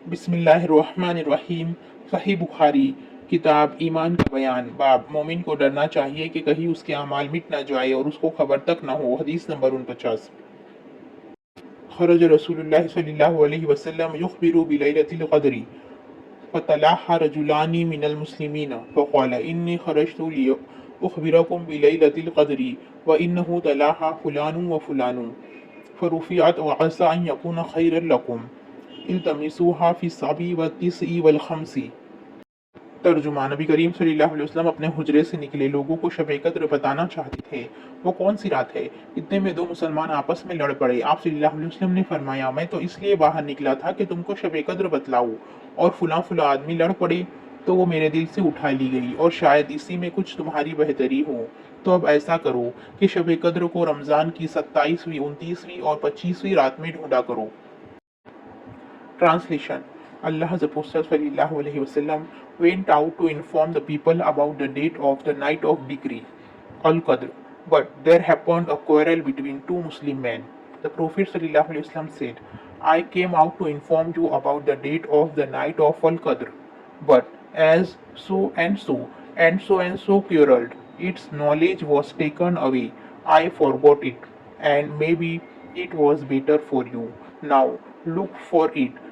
बिस्मिल्लाह रहमान रहीम। सही बुखारी किताब ईमान का बयान बाब मोमिन को डरना चाहिए कि कहीं उसके अमाल मिट ना जाए और उसको खबर तक ना हो। हदीस नंबर 49। खरज रसूलुल्लाह सल्लल्लाहु अलैहि वसल्लम युखबिरु बिलैलतिल क़द्री फ़तलाहा रजुलानी मिनल मुस्लिमीन फ़क़ाल इन्नी खरजतु लिउख़बिरकुम बिलैलतिल क़द्री व इन्नहु तलाहा फ़ुलानु व फ़ुलानु फ़रुफ़िअत व असा अन यकून खैरन लकुम इल्तमिसूहा फ़ी सबी व तिस्ई वल खम्सी। तर्जुमा। नबी करीम सल्लल्लाहु अलैहि वसल्लम अपने हुजरे से निकले, लोगों को शब कद्र बताना चाहते थे। वो कौन सी रात है? इतने में दो मुसलमान आपस में लड़ पड़े। आप सल्लल्लाहु अलैहि वसल्लम ने फरमाया, मैं तो इसलिए बाहर निकला था कि तुमको शब कद्र बतलाऊं, और फुला फुला आदमी लड़ पड़े तो वो मेरे दिल से उठा ली गई, और शायद इसी में कुछ तुम्हारी बेहतरी हो। तो अब ऐसा करो कि शब कद्र को रमज़ान की 27वीं, 29वीं और 25वीं रात में ढूंढा करो। Translation. Allah's Apostle sallallahu alaihi wasallam went out to inform the people about the date of the night of decree, Al-Qadr. But there happened a quarrel between two Muslim men. The Prophet sallallahu alaihi wasallam said, I came out to inform you about the date of the night of Al-Qadr. But as so and so and so and so quarreled, its knowledge was taken away. I forgot it, and maybe it was better for you. Now look for it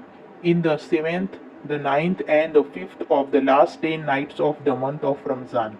in the 7th, the 9th, and the 5th of the last 10 nights of the month of Ramzan.